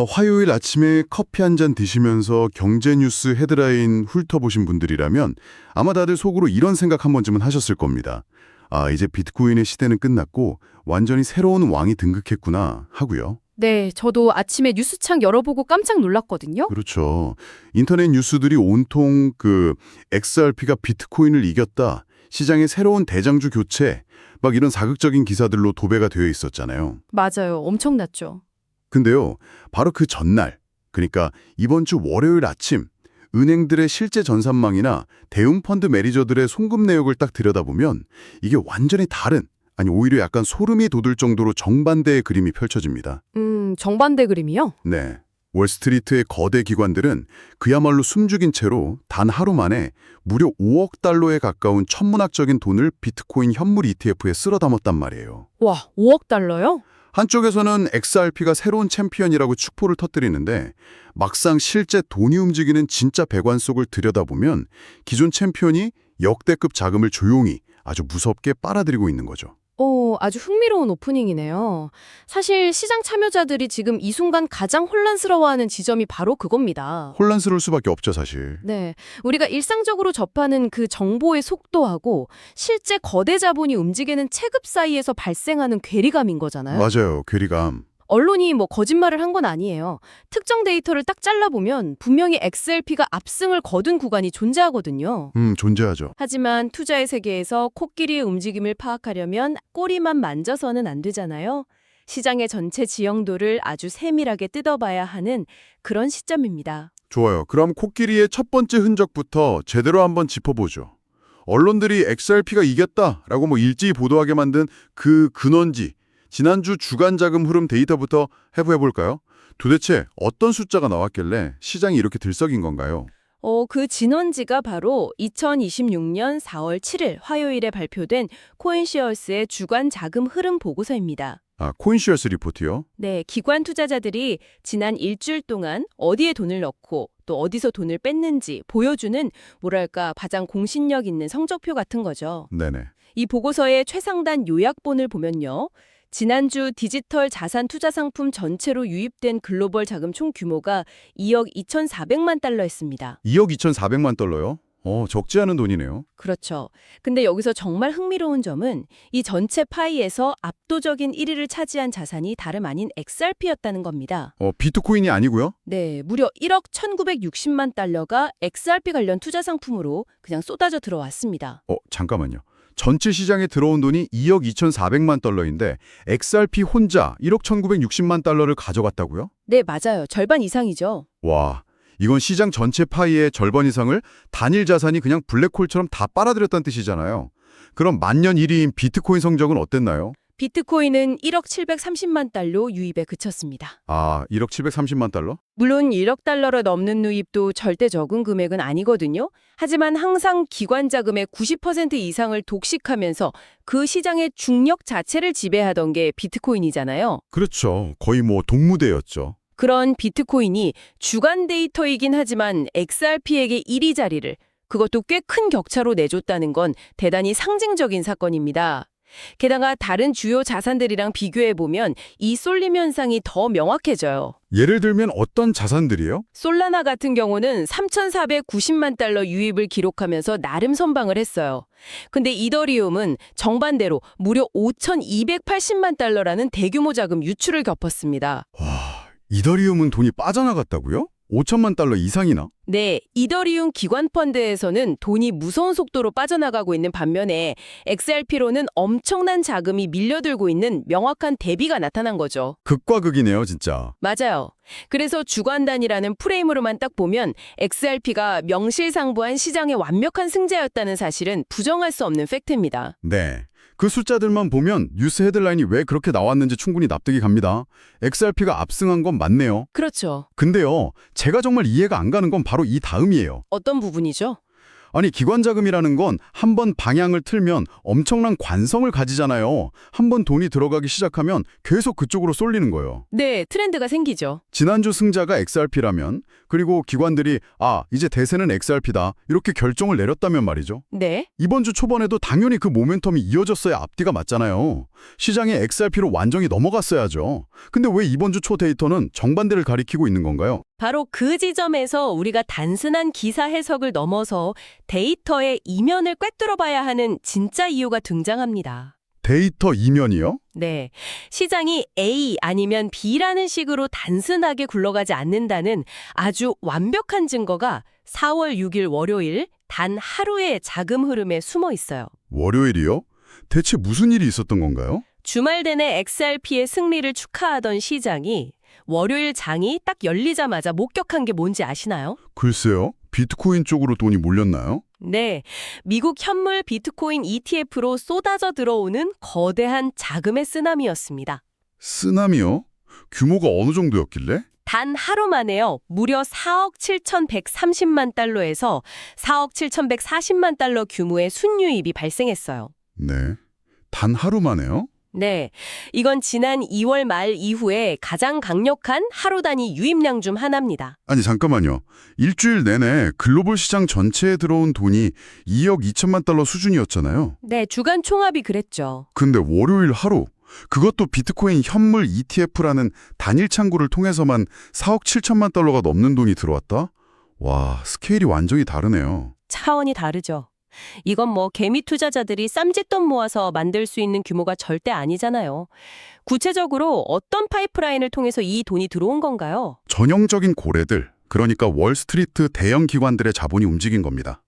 화요일 아침에 커피 한 잔 드시면서 경제 뉴스 헤드라인 훑어보신 분들이라면 아마 다들 속으로 이런 생각 한 번쯤은 하셨을 겁니다. 아, 이제 비트코인의 시대는 끝났고 완전히 새로운 왕이 등극했구나 하고요. 네, 저도 아침에 뉴스창 열어보고 깜짝 놀랐거든요. 그렇죠. 인터넷 뉴스들이 온통 XRP가 비트코인을 이겼다, 시장의 새로운 대장주 교체, 막 이런 자극적인 기사들로 도배가 되어 있었잖아요. 맞아요. 엄청났죠. 근데요, 바로 그 전날, 그러니까 이번 주 월요일 아침, 은행들의 실제 전산망이나 대응 펀드 매니저들의 송금 내역을 딱 들여다보면 이게 완전히 다른, 아니 오히려 약간 소름이 돋을 정도로 정반대의 그림이 펼쳐집니다. 정반대 그림이요? 네. 월스트리트의 거대 기관들은 그야말로 숨죽인 채로 단 하루 만에 무려 5억 달러에 가까운 천문학적인 돈을 비트코인 현물 ETF에 쓸어 담았단 말이에요. 와, 5억 달러요? 한쪽에서는 XRP가 새로운 챔피언이라고 축포를 터뜨리는데 막상 실제 돈이 움직이는 진짜 배관 속을 들여다보면 기존 챔피언이 역대급 자금을 조용히 아주 무섭게 빨아들이고 있는 거죠. 아주 흥미로운 오프닝이네요. 사실 시장 참여자들이 지금 이 순간 가장 혼란스러워하는 지점이 바로 그겁니다. 혼란스러울 수밖에 없죠, 사실. 네, 우리가 일상적으로 접하는 그 정보의 속도하고 실제 거대 자본이 움직이는 체급 사이에서 발생하는 괴리감인 거잖아요. 맞아요, 괴리감. 언론이 거짓말을 한 건 아니에요. 특정 데이터를 딱 잘라보면 분명히 XRP가 압승을 거둔 구간이 존재하거든요. 존재하죠. 하지만 투자의 세계에서 코끼리의 움직임을 파악하려면 꼬리만 만져서는 안 되잖아요. 시장의 전체 지형도를 아주 세밀하게 뜯어봐야 하는 그런 시점입니다. 좋아요. 그럼 코끼리의 첫 번째 흔적부터 제대로 한번 짚어보죠. 언론들이 XRP가 이겼다라고 일제히 보도하게 만든 그 근원지, 지난주 주간 자금 흐름 데이터부터 해볼까요? 도대체 어떤 숫자가 나왔길래 시장이 이렇게 들썩인 건가요? 그 진원지가 바로 2026년 4월 7일 화요일에 발표된 코인시어스의 주간 자금 흐름 보고서입니다. 아, 코인시어스 리포트요? 네, 기관 투자자들이 지난 일주일 동안 어디에 돈을 넣고 또 어디서 돈을 뺐는지 보여주는 가장 공신력 있는 성적표 같은 거죠. 네네. 이 보고서의 최상단 요약본을 보면요. 지난주 디지털 자산 투자 상품 전체로 유입된 글로벌 자금 총 규모가 2억 2,400만 달러였습니다. 2억 2,400만 달러요? 적지 않은 돈이네요. 그렇죠. 근데 여기서 정말 흥미로운 점은 이 전체 파이에서 압도적인 1위를 차지한 자산이 다름 아닌 XRP였다는 겁니다. 비트코인이 아니고요? 네, 무려 1억 1,960만 달러가 XRP 관련 투자 상품으로 그냥 쏟아져 들어왔습니다. 잠깐만요. 전체 시장에 들어온 돈이 2억 2,400만 달러인데 XRP 혼자 1억 1,960만 달러를 가져갔다고요? 네, 맞아요. 절반 이상이죠. 와, 이건 시장 전체 파이의 절반 이상을 단일 자산이 그냥 블랙홀처럼 다 빨아들였다는 뜻이잖아요. 그럼 만년 1위인 비트코인 성적은 어땠나요? 비트코인은 1억 730만 달러 유입에 그쳤습니다. 아, 1억 730만 달러? 물론 1억 달러를 넘는 유입도 절대 적은 금액은 아니거든요. 하지만 항상 기관 자금의 90% 이상을 독식하면서 그 시장의 중력 자체를 지배하던 게 비트코인이잖아요. 그렇죠. 거의 동무대였죠. 그런 비트코인이 주간 데이터이긴 하지만 XRP에게 1위 자리를, 그것도 꽤 큰 격차로 내줬다는 건 대단히 상징적인 사건입니다. 게다가 다른 주요 자산들이랑 비교해보면 이 쏠림 현상이 더 명확해져요. 예를 들면 어떤 자산들이요? 솔라나 같은 경우는 3,490만 달러 유입을 기록하면서 나름 선방을 했어요. 근데 이더리움은 정반대로 무려 5,280만 달러라는 대규모 자금 유출을 겪었습니다. 와, 이더리움은 돈이 빠져나갔다고요? 5천만 달러 이상이나? 네, 이더리움 기관 펀드에서는 돈이 무서운 속도로 빠져나가고 있는 반면에 XRP로는 엄청난 자금이 밀려들고 있는 명확한 대비가 나타난 거죠. 극과 극이네요, 진짜. 맞아요. 그래서 주간 단위라는 프레임으로만 딱 보면 XRP가 명실상부한 시장의 완벽한 승자였다는 사실은 부정할 수 없는 팩트입니다. 네. 그 숫자들만 보면 뉴스 헤드라인이 왜 그렇게 나왔는지 충분히 납득이 갑니다. XRP가 압승한 건 맞네요. 그렇죠. 근데요, 제가 정말 이해가 안 가는 건 바로 이 다음이에요. 어떤 부분이죠? 아니, 기관 자금이라는 건 한 번 방향을 틀면 엄청난 관성을 가지잖아요. 한 번 돈이 들어가기 시작하면 계속 그쪽으로 쏠리는 거예요. 네, 트렌드가 생기죠. 지난주 승자가 XRP라면, 그리고 기관들이 이제 대세는 XRP다 이렇게 결정을 내렸다면 말이죠. 네. 이번 주 초반에도 당연히 그 모멘텀이 이어졌어야 앞뒤가 맞잖아요. 시장에 XRP로 완전히 넘어갔어야죠. 근데 왜 이번 주 초 데이터는 정반대를 가리키고 있는 건가요? 바로 그 지점에서 우리가 단순한 기사 해석을 넘어서 데이터의 이면을 꿰뚫어 봐야 하는 진짜 이유가 등장합니다. 데이터 이면이요? 네. 시장이 A 아니면 B라는 식으로 단순하게 굴러가지 않는다는 아주 완벽한 증거가 4월 6일 월요일 단 하루의 자금 흐름에 숨어 있어요. 월요일이요? 대체 무슨 일이 있었던 건가요? 주말 내내 XRP의 승리를 축하하던 시장이 월요일 장이 딱 열리자마자 목격한 게 뭔지 아시나요? 글쎄요. 비트코인 쪽으로 돈이 몰렸나요? 네, 미국 현물 비트코인 ETF로 쏟아져 들어오는 거대한 자금의 쓰나미였습니다. 쓰나미요? 규모가 어느 정도였길래? 단 하루 만에요. 무려 4억 7,130만 달러에서 4억 7,140만 달러 규모의 순유입이 발생했어요. 네. 단 하루 만에요? 네, 이건 지난 2월 말 이후에 가장 강력한 하루 단위 유입량 중 하나입니다. 아니, 잠깐만요. 일주일 내내 글로벌 시장 전체에 들어온 돈이 2억 2천만 달러 수준이었잖아요. 네, 주간 총합이 그랬죠. 근데 월요일 하루, 그것도 비트코인 현물 ETF라는 단일 창구를 통해서만 4억 7천만 달러가 넘는 돈이 들어왔다? 와, 스케일이 완전히 다르네요. 차원이 다르죠. 이건 뭐 개미 투자자들이 쌈짓돈 모아서 만들 수 있는 규모가 절대 아니잖아요. 구체적으로 어떤 파이프라인을 통해서 이 돈이 들어온 건가요? 전형적인 고래들, 그러니까 월스트리트 대형 기관들의 자본이 움직인 겁니다.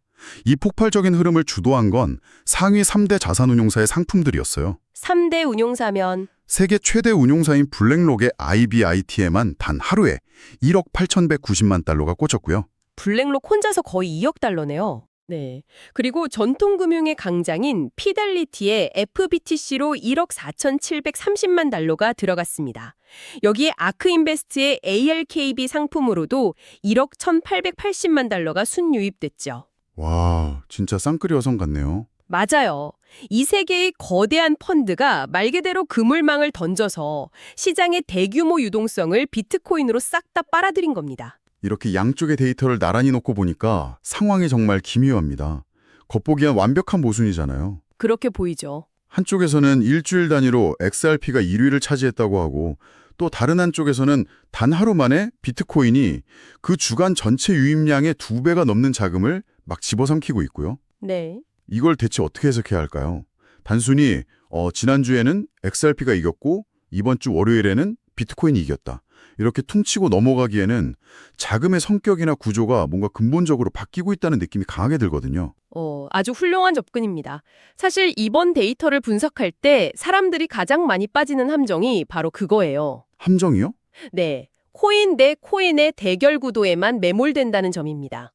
이 폭발적인 흐름을 주도한 건 상위 3대 자산운용사의 상품들이었어요. 3대 운용사면 세계 최대 운용사인 블랙록의 IBIT에만 단 하루에 1억 8,190만 달러가 꽂혔고요. 블랙록 혼자서 거의 2억 달러네요. 네. 그리고 전통금융의 강장인 피델리티의 FBTC로 1억 4,730만 달러가 들어갔습니다. 여기에 아크인베스트의 ALKB 상품으로도 1억 1,880만 달러가 순유입됐죠. 와, 진짜 쌍끌이 여성 같네요. 맞아요. 이 세 개의 거대한 펀드가 말 그대로 그물망을 던져서 시장의 대규모 유동성을 비트코인으로 싹 다 빨아들인 겁니다. 이렇게 양쪽의 데이터를 나란히 놓고 보니까 상황이 정말 기묘합니다. 겉보기엔 완벽한 모순이잖아요. 그렇게 보이죠. 한쪽에서는 일주일 단위로 XRP가 1위를 차지했다고 하고 또 다른 한쪽에서는 단 하루 만에 비트코인이 그 주간 전체 유입량의 2배가 넘는 자금을 막 집어삼키고 있고요. 네. 이걸 대체 어떻게 해석해야 할까요? 단순히 지난주에는 XRP가 이겼고 이번 주 월요일에는 비트코인이 이겼다. 이렇게 퉁치고 넘어가기에는 자금의 성격이나 구조가 뭔가 근본적으로 바뀌고 있다는 느낌이 강하게 들거든요. 아주 훌륭한 접근입니다. 사실 이번 데이터를 분석할 때 사람들이 가장 많이 빠지는 함정이 바로 그거예요. 함정이요? 네. 코인 대 코인의 대결 구도에만 매몰된다는 점입니다.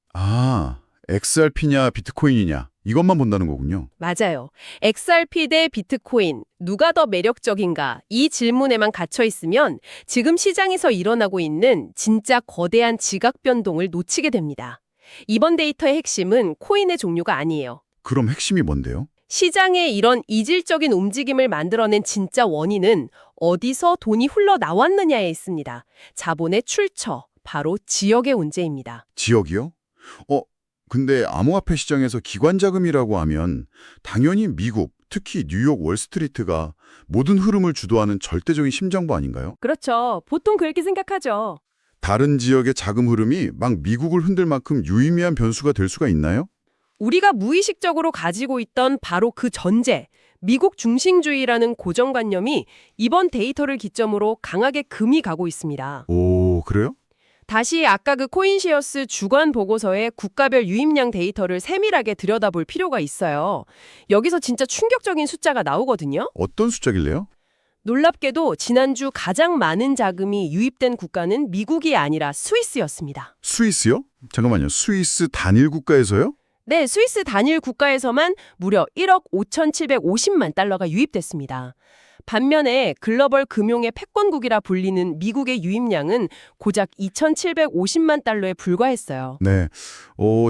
XRP냐 비트코인이냐 이것만 본다는 거군요. 맞아요. XRP 대 비트코인, 누가 더 매력적인가? 이 질문에만 갇혀 있으면 지금 시장에서 일어나고 있는 진짜 거대한 지각 변동을 놓치게 됩니다. 이번 데이터의 핵심은 코인의 종류가 아니에요. 그럼 핵심이 뭔데요? 시장에 이런 이질적인 움직임을 만들어낸 진짜 원인은 어디서 돈이 흘러나왔느냐에 있습니다. 자본의 출처, 바로 지역의 문제입니다. 지역이요? 근데 암호화폐 시장에서 기관 자금이라고 하면 당연히 미국, 특히 뉴욕 월스트리트가 모든 흐름을 주도하는 절대적인 심정부 아닌가요? 그렇죠. 보통 그렇게 생각하죠. 다른 지역의 자금 흐름이 막 미국을 흔들 만큼 유의미한 변수가 될 수가 있나요? 우리가 무의식적으로 가지고 있던 바로 그 전제, 미국 중심주의라는 고정관념이 이번 데이터를 기점으로 강하게 금이 가고 있습니다. 오, 그래요? 다시 아까 그 코인시어스 주간 보고서의 국가별 유입량 데이터를 세밀하게 들여다볼 필요가 있어요. 여기서 진짜 충격적인 숫자가 나오거든요. 어떤 숫자길래요? 놀랍게도 지난주 가장 많은 자금이 유입된 국가는 미국이 아니라 스위스였습니다. 스위스요? 잠깐만요. 스위스 단일 국가에서요? 네, 스위스 단일 국가에서만 무려 1억 5,750만 달러가 유입됐습니다. 반면에 글로벌 금융의 패권국이라 불리는 미국의 유입량은 고작 2,750만 달러에 불과했어요. 네.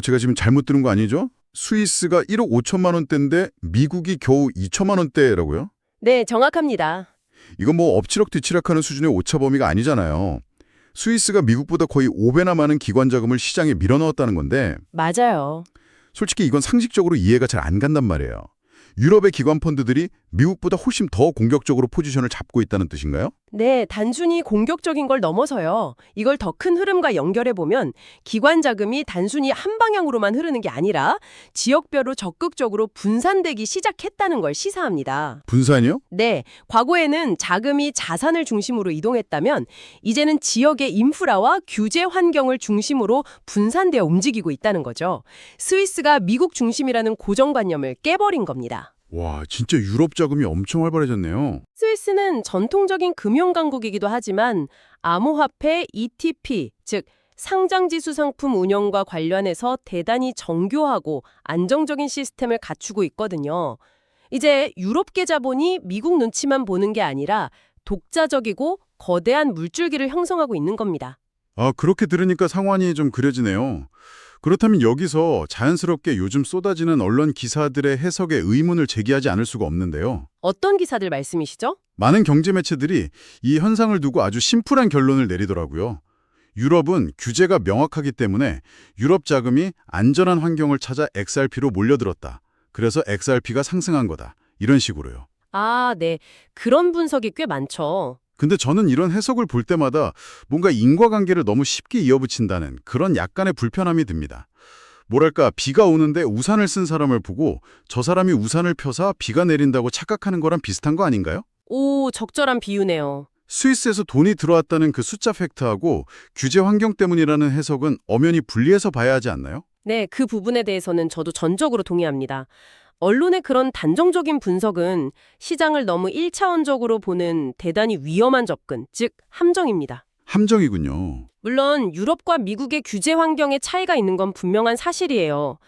제가 지금 잘못 들은 거 아니죠? 스위스가 1억 5천만 원대인데 미국이 겨우 2천만 원대라고요? 네, 정확합니다. 이건 뭐 엎치락 뒤치락하는 수준의 오차 범위가 아니잖아요. 스위스가 미국보다 거의 5배나 많은 기관 자금을 시장에 밀어넣었다는 건데 맞아요. 솔직히 이건 상식적으로 이해가 잘 안 간단 말이에요. 유럽의 기관 펀드들이 미국보다 훨씬 더 공격적으로 포지션을 잡고 있다는 뜻인가요? 네, 단순히 공격적인 걸 넘어서요. 이걸 더 큰 흐름과 연결해 보면 기관 자금이 단순히 한 방향으로만 흐르는 게 아니라 지역별로 적극적으로 분산되기 시작했다는 걸 시사합니다. 분산이요? 네, 과거에는 자금이 자산을 중심으로 이동했다면 이제는 지역의 인프라와 규제 환경을 중심으로 분산되어 움직이고 있다는 거죠. 스위스가 미국 중심이라는 고정관념을 깨버린 겁니다. 와, 진짜 유럽 자금이 엄청 활발해졌네요. 스위스는 전통적인 금융 강국이기도 하지만 암호화폐 ETP, 즉 상장지수 상품 운영과 관련해서 대단히 정교하고 안정적인 시스템을 갖추고 있거든요. 이제 유럽계 자본이 미국 눈치만 보는 게 아니라 독자적이고 거대한 물줄기를 형성하고 있는 겁니다. 아, 그렇게 들으니까 상황이 좀 그려지네요. 그렇다면 여기서 자연스럽게 요즘 쏟아지는 언론 기사들의 해석에 의문을 제기하지 않을 수가 없는데요. 어떤 기사들 말씀이시죠? 많은 경제 매체들이 이 현상을 두고 아주 심플한 결론을 내리더라고요. 유럽은 규제가 명확하기 때문에 유럽 자금이 안전한 환경을 찾아 XRP로 몰려들었다. 그래서 XRP가 상승한 거다. 이런 식으로요. 아, 네. 그런 분석이 꽤 많죠. 근데 저는 이런 해석을 볼 때마다 뭔가 인과관계를 너무 쉽게 이어붙인다는 그런 약간의 불편함이 듭니다. 뭐랄까, 비가 오는데 우산을 쓴 사람을 보고 저 사람이 우산을 펴서 비가 내린다고 착각하는 거랑 비슷한 거 아닌가요? 오, 적절한 비유네요. 스위스에서 돈이 들어왔다는 그 숫자 팩트하고 규제 환경 때문이라는 해석은 엄연히 분리해서 봐야 하지 않나요? 네, 그 부분에 대해서는 저도 전적으로 동의합니다. 언론의 그런 단정적인 분석은 시장을 너무 1차원적으로 보는 대단히 위험한 접근, 즉 함정입니다. 함정이군요. 물론 유럽과 미국의 규제 환경에 차이가 있는 건 분명한 사실이에요.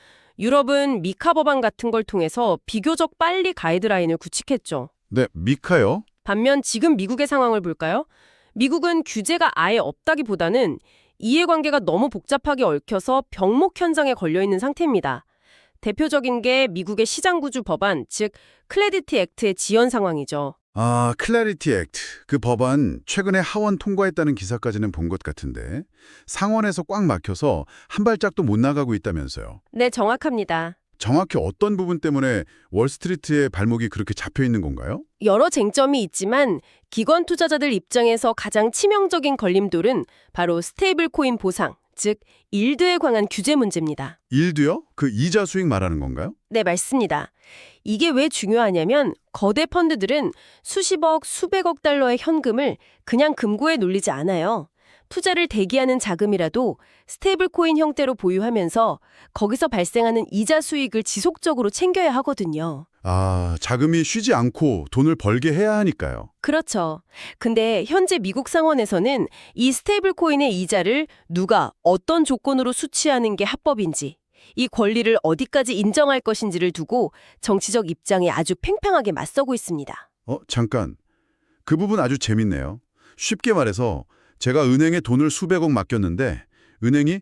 유럽은 미카 법안 같은 걸 통해서 비교적 빨리 가이드라인을 구축했죠. 네, 미카요? 반면 지금 미국의 상황을 볼까요? 미국은 규제가 아예 없다기보다는 이해관계가 너무 복잡하게 얽혀서 병목 현상에 걸려 있는 상태입니다. 대표적인 게 미국의 시장구조 법안, 즉 클레디티 액트의 지연 상황이죠. 아, 클래리티 액트. 그 법안 최근에 하원 통과했다는 기사까지는 본 것 같은데 상원에서 꽉 막혀서 한 발짝도 못 나가고 있다면서요. 네, 정확합니다. 정확히 어떤 부분 때문에 월스트리트의 발목이 그렇게 잡혀 있는 건가요? 여러 쟁점이 있지만 기관 투자자들 입장에서 가장 치명적인 걸림돌은 바로 스테이블 코인 보상, 즉 일드에 관한 규제 문제입니다. 일도요? 그 이자 수익 말하는 건가요? 네, 맞습니다. 이게 왜 중요하냐면 거대 펀드들은 수십억, 수백억 달러의 현금을 그냥 금고에 눌리지 않아요. 투자를 대기하는 자금이라도 스테이블 코인 형태로 보유하면서 거기서 발생하는 이자 수익을 지속적으로 챙겨야 하거든요. 아, 자금이 쉬지 않고 돈을 벌게 해야 하니까요. 그렇죠. 근데 현재 미국 상원에서는 이 스테이블 코인의 이자를 누가 어떤 조건으로 수취하는 게 합법인지, 이 권리를 어디까지 인정할 것인지를 두고 정치적 입장에 아주 팽팽하게 맞서고 있습니다. 잠깐. 그 부분 아주 재밌네요. 쉽게 말해서 제가 은행에 돈을 수백억 맡겼는데 은행이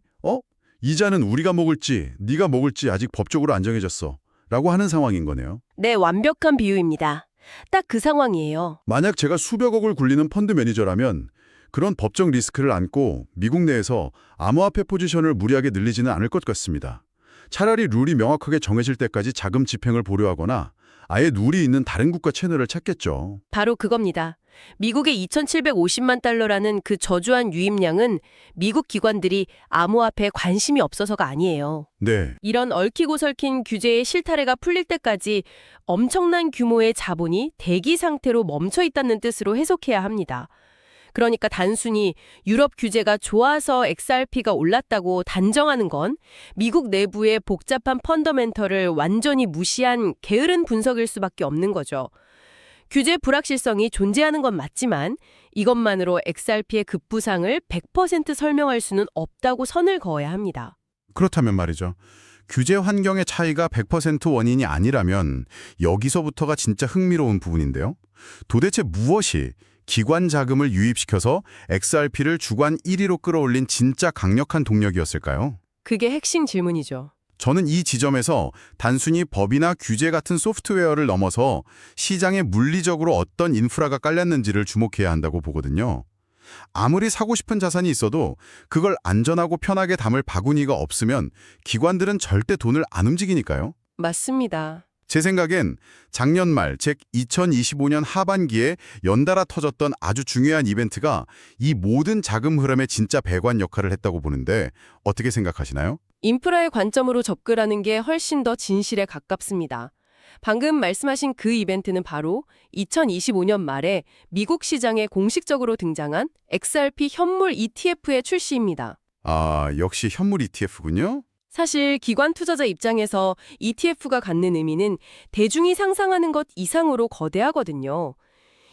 이자는 우리가 먹을지 네가 먹을지 아직 법적으로 안 정해졌어 라고 하는 상황인 거네요. 네, 완벽한 비유입니다. 딱 그 상황이에요. 만약 제가 수백억을 굴리는 펀드 매니저라면 그런 법적 리스크를 안고 미국 내에서 암호화폐 포지션을 무리하게 늘리지는 않을 것 같습니다. 차라리 룰이 명확하게 정해질 때까지 자금 집행을 보류하거나 아예 룰이 있는 다른 국가 채널을 찾겠죠. 바로 그겁니다. 미국의 2,750만 달러라는 그 저주한 유입량은 미국 기관들이 암호화폐에 관심이 없어서가 아니에요. 네. 이런 얽히고 설킨 규제의 실타래가 풀릴 때까지 엄청난 규모의 자본이 대기 상태로 멈춰 있다는 뜻으로 해석해야 합니다. 그러니까 단순히 유럽 규제가 좋아서 XRP가 올랐다고 단정하는 건 미국 내부의 복잡한 펀더멘털을 완전히 무시한 게으른 분석일 수밖에 없는 거죠. 규제 불확실성이 존재하는 건 맞지만 이것만으로 XRP의 급부상을 100% 설명할 수는 없다고 선을 그어야 합니다. 그렇다면 말이죠. 규제 환경의 차이가 100% 원인이 아니라면 여기서부터가 진짜 흥미로운 부분인데요. 도대체 무엇이 기관 자금을 유입시켜서 XRP를 주간 1위로 끌어올린 진짜 강력한 동력이었을까요? 그게 핵심 질문이죠. 저는 이 지점에서 단순히 법이나 규제 같은 소프트웨어를 넘어서 시장에 물리적으로 어떤 인프라가 깔렸는지를 주목해야 한다고 보거든요. 아무리 사고 싶은 자산이 있어도 그걸 안전하고 편하게 담을 바구니가 없으면 기관들은 절대 돈을 안 움직이니까요. 맞습니다. 제 생각엔 작년 말, 즉 2025년 하반기에 연달아 터졌던 아주 중요한 이벤트가 이 모든 자금 흐름의 진짜 배관 역할을 했다고 보는데 어떻게 생각하시나요? 인프라의 관점으로 접근하는 게 훨씬 더 진실에 가깝습니다. 방금 말씀하신 그 이벤트는 바로 2025년 말에 미국 시장에 공식적으로 등장한 XRP 현물 ETF의 출시입니다. 아, 역시 현물 ETF군요. 사실 기관 투자자 입장에서 ETF가 갖는 의미는 대중이 상상하는 것 이상으로 거대하거든요.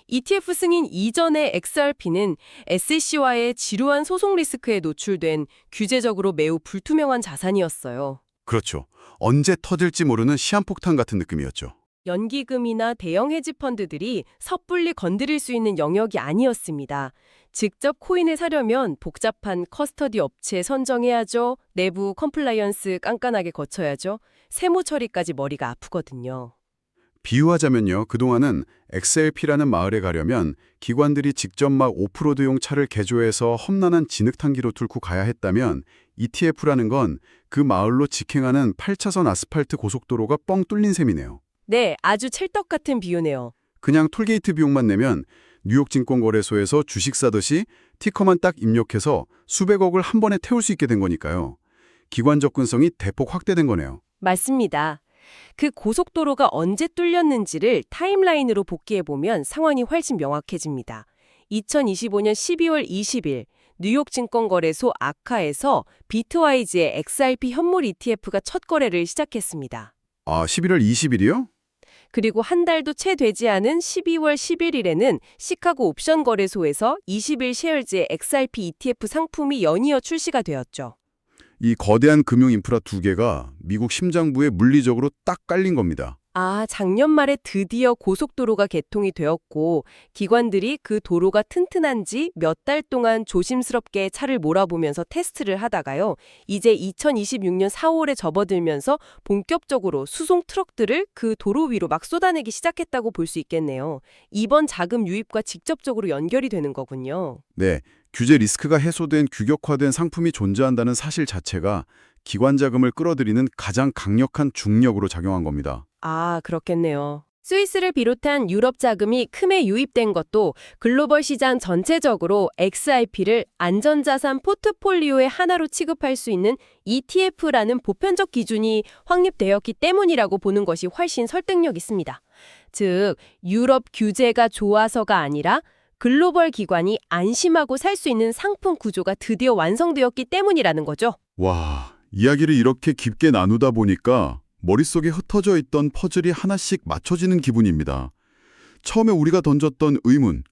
ETF 승인 이전의 XRP는 SEC와의 지루한 소송 리스크에 노출된 규제적으로 매우 불투명한 자산이었어요. 그렇죠. 언제 터질지 모르는 시한폭탄 같은 느낌이었죠. 연기금이나 대형 헤지펀드들이 섣불리 건드릴 수 있는 영역이 아니었습니다. 직접 코인을 사려면 복잡한 커스터디 업체 선정해야죠. 내부 컴플라이언스 깐깐하게 거쳐야죠. 세무 처리까지 머리가 아프거든요. 비유하자면요. 그동안은 XLP라는 마을에 가려면 기관들이 직접 막 오프로드용 차를 개조해서 험난한 진흙탕기로 뚫고 가야 했다면 ETF라는 건 그 마을로 직행하는 8차선 아스팔트 고속도로가 뻥 뚫린 셈이네요. 네, 아주 찰떡 같은 비유네요. 그냥 톨게이트 비용만 내면 뉴욕 증권거래소에서 주식 사듯이 티커만 딱 입력해서 수백억을 한 번에 태울 수 있게 된 거니까요. 기관 접근성이 대폭 확대된 거네요. 맞습니다. 그 고속도로가 언제 뚫렸는지를 타임라인으로 복기해보면 상황이 훨씬 명확해집니다. 2025년 12월 20일 뉴욕 증권거래소 아카에서 비트와이즈의 XRP 현물 ETF가 첫 거래를 시작했습니다. 아, 11월 20일이요? 그리고 한 달도 채 되지 않은 12월 11일에는 시카고 옵션 거래소에서 20일 셰어즈의 XRP ETF 상품이 연이어 출시가 되었죠. 이 거대한 금융 인프라 두 개가 미국 심장부에 물리적으로 딱 깔린 겁니다. 아, 작년 말에 드디어 고속도로가 개통이 되었고 기관들이 그 도로가 튼튼한지 몇 달 동안 조심스럽게 차를 몰아보면서 테스트를 하다가요. 이제 2026년 4월에 접어들면서 본격적으로 수송 트럭들을 그 도로 위로 막 쏟아내기 시작했다고 볼 수 있겠네요. 이번 자금 유입과 직접적으로 연결이 되는 거군요. 네, 규제 리스크가 해소된 규격화된 상품이 존재한다는 사실 자체가 기관 자금을 끌어들이는 가장 강력한 중력으로 작용한 겁니다. 아, 그렇겠네요. 스위스를 비롯한 유럽 자금이 크게 유입된 것도 글로벌 시장 전체적으로 XRP를 안전자산 포트폴리오의 하나로 취급할 수 있는 ETF라는 보편적 기준이 확립되었기 때문이라고 보는 것이 훨씬 설득력 있습니다. 즉, 유럽 규제가 좋아서가 아니라 글로벌 기관이 안심하고 살 수 있는 상품 구조가 드디어 완성되었기 때문이라는 거죠. 와, 이야기를 이렇게 깊게 나누다 보니까 머릿속에 흩어져 있던 퍼즐이 하나씩 맞춰지는 기분입니다. 처음에 우리가 던졌던 의문,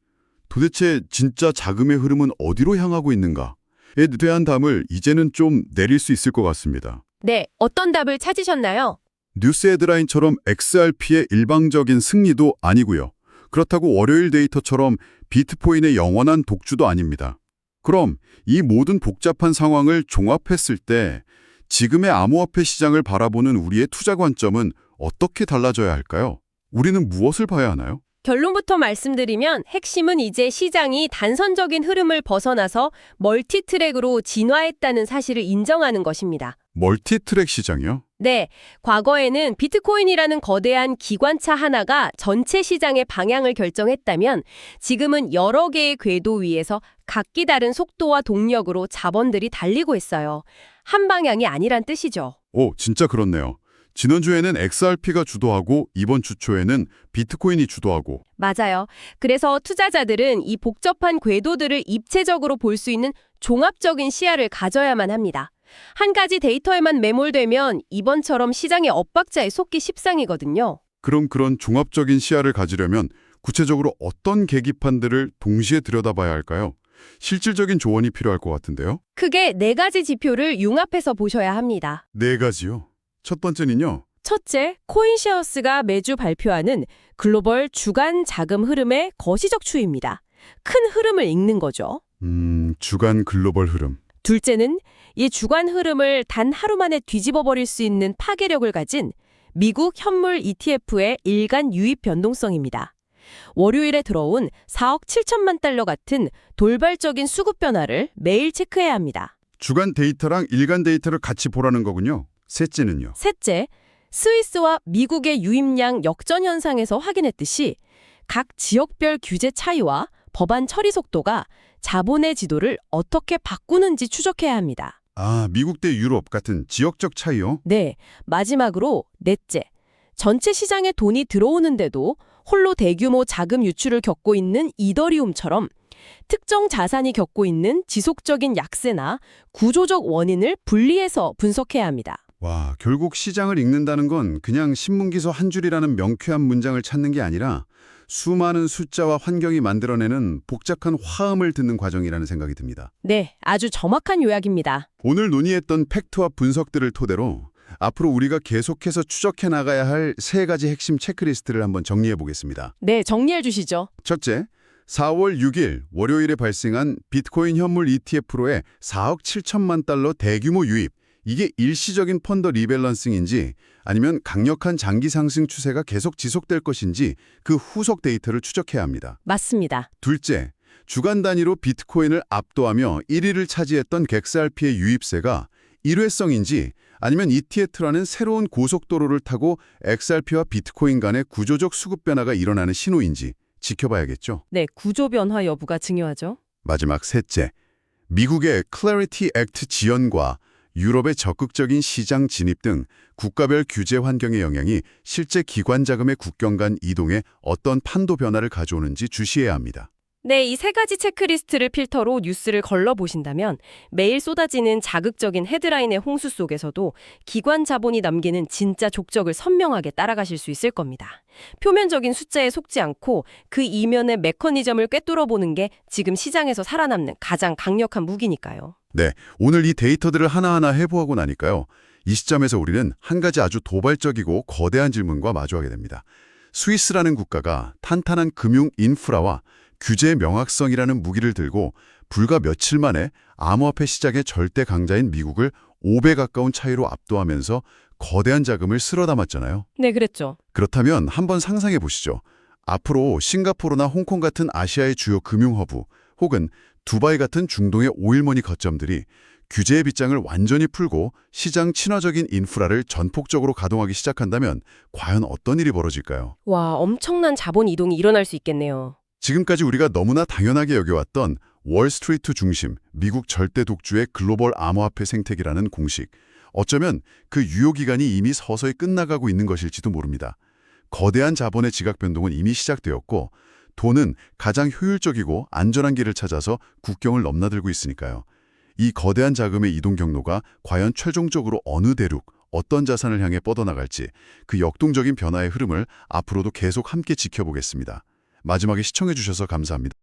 도대체 진짜 자금의 흐름은 어디로 향하고 있는가에 대한 답을 이제는 좀 내릴 수 있을 것 같습니다. 네, 어떤 답을 찾으셨나요? 뉴스 헤드라인처럼 XRP의 일방적인 승리도 아니고요. 그렇다고 월요일 데이터처럼 비트코인의 영원한 독주도 아닙니다. 그럼 이 모든 복잡한 상황을 종합했을 때 지금의 암호화폐 시장을 바라보는 우리의 투자 관점은 어떻게 달라져야 할까요? 우리는 무엇을 봐야 하나요? 결론부터 말씀드리면 핵심은 이제 시장이 단선적인 흐름을 벗어나서 멀티트랙으로 진화했다는 사실을 인정하는 것입니다. 멀티트랙 시장이요? 네, 과거에는 비트코인이라는 거대한 기관차 하나가 전체 시장의 방향을 결정했다면 지금은 여러 개의 궤도 위에서 각기 다른 속도와 동력으로 자본들이 달리고 있어요. 한 방향이 아니란 뜻이죠. 오, 진짜 그렇네요. 지난주에는 XRP가 주도하고 이번 주 초에는 비트코인이 주도하고. 맞아요. 그래서 투자자들은 이 복잡한 궤도들을 입체적으로 볼 수 있는 종합적인 시야를 가져야만 합니다. 한 가지 데이터에만 매몰되면 이번처럼 시장의 엇박자에 속기 십상이거든요. 그럼 그런 종합적인 시야를 가지려면 구체적으로 어떤 계기판들을 동시에 들여다봐야 할까요? 실질적인 조언이 필요할 것 같은데요. 크게 4가지 지표를 융합해서 보셔야 합니다. 4가지요. 첫 번째는요. 첫째, 코인시어스가 매주 발표하는 글로벌 주간 자금 흐름의 거시적 추이입니다. 큰 흐름을 읽는 거죠. 주간 글로벌 흐름. 둘째는 이 주간 흐름을 단 하루 만에 뒤집어 버릴 수 있는 파괴력을 가진 미국 현물 ETF의 일간 유입 변동성입니다. 월요일에 들어온 4억 7천만 달러 같은 돌발적인 수급 변화를 매일 체크해야 합니다. 주간 데이터랑 일간 데이터를 같이 보라는 거군요. 셋째는요. 셋째, 스위스와 미국의 유입량 역전 현상에서 확인했듯이 각 지역별 규제 차이와 법안 처리 속도가 자본의 지도를 어떻게 바꾸는지 추적해야 합니다. 아, 미국 대 유럽 같은 지역적 차이요? 네, 마지막으로 넷째, 전체 시장에 돈이 들어오는데도 홀로 대규모 자금 유출을 겪고 있는 이더리움처럼 특정 자산이 겪고 있는 지속적인 약세나 구조적 원인을 분리해서 분석해야 합니다. 와, 결국 시장을 읽는다는 건 그냥 신문기소 한 줄이라는 명쾌한 문장을 찾는 게 아니라 수많은 숫자와 환경이 만들어내는 복잡한 화음을 듣는 과정이라는 생각이 듭니다. 네, 아주 정확한 요약입니다. 오늘 논의했던 팩트와 분석들을 토대로 앞으로 우리가 계속해서 추적해 나가야 할 세 가지 핵심 체크리스트를 한번 정리해 보겠습니다. 네, 정리해 주시죠. 첫째, 4월 6일 월요일에 발생한 비트코인 현물 ETF로의 4억 7천만 달러 대규모 유입. 이게 일시적인 펀더 리밸런싱인지 아니면 강력한 장기 상승 추세가 계속 지속될 것인지 그 후속 데이터를 추적해야 합니다. 맞습니다. 둘째, 주간 단위로 비트코인을 압도하며 1위를 차지했던 XRP의 유입세가 일회성인지 아니면 ETF라는 새로운 고속도로를 타고 XRP와 비트코인 간의 구조적 수급 변화가 일어나는 신호인지 지켜봐야겠죠. 네, 구조 변화 여부가 중요하죠. 마지막 셋째, 미국의 Clarity Act 지연과 유럽의 적극적인 시장 진입 등 국가별 규제 환경의 영향이 실제 기관 자금의 국경 간 이동에 어떤 판도 변화를 가져오는지 주시해야 합니다. 네, 이 세 가지 체크리스트를 필터로 뉴스를 걸러보신다면 매일 쏟아지는 자극적인 헤드라인의 홍수 속에서도 기관 자본이 남기는 진짜 족적을 선명하게 따라가실 수 있을 겁니다. 표면적인 숫자에 속지 않고 그 이면의 메커니즘을 꿰뚫어보는 게 지금 시장에서 살아남는 가장 강력한 무기니까요. 네, 오늘 이 데이터들을 하나하나 해부하고 나니까요. 이 시점에서 우리는 한 가지 아주 도발적이고 거대한 질문과 마주하게 됩니다. 스위스라는 국가가 탄탄한 금융 인프라와 규제의 명확성이라는 무기를 들고 불과 며칠 만에 암호화폐 시장의 절대 강자인 미국을 5배 가까운 차이로 압도하면서 거대한 자금을 쓸어 담았잖아요. 네, 그랬죠. 그렇다면 한번 상상해 보시죠. 앞으로 싱가포르나 홍콩 같은 아시아의 주요 금융 허브 혹은 두바이 같은 중동의 오일머니 거점들이 규제의 빗장을 완전히 풀고 시장 친화적인 인프라를 전폭적으로 가동하기 시작한다면 과연 어떤 일이 벌어질까요? 와, 엄청난 자본 이동이 일어날 수 있겠네요. 지금까지 우리가 너무나 당연하게 여겨왔던 월스트리트 중심 미국 절대 독주의 글로벌 암호화폐 생태계라는 공식. 어쩌면 그 유효기간이 이미 서서히 끝나가고 있는 것일지도 모릅니다. 거대한 자본의 지각 변동은 이미 시작되었고 돈은 가장 효율적이고 안전한 길을 찾아서 국경을 넘나들고 있으니까요. 이 거대한 자금의 이동 경로가 과연 최종적으로 어느 대륙, 어떤 자산을 향해 뻗어나갈지 그 역동적인 변화의 흐름을 앞으로도 계속 함께 지켜보겠습니다. 마지막에 시청해 주셔서 감사합니다.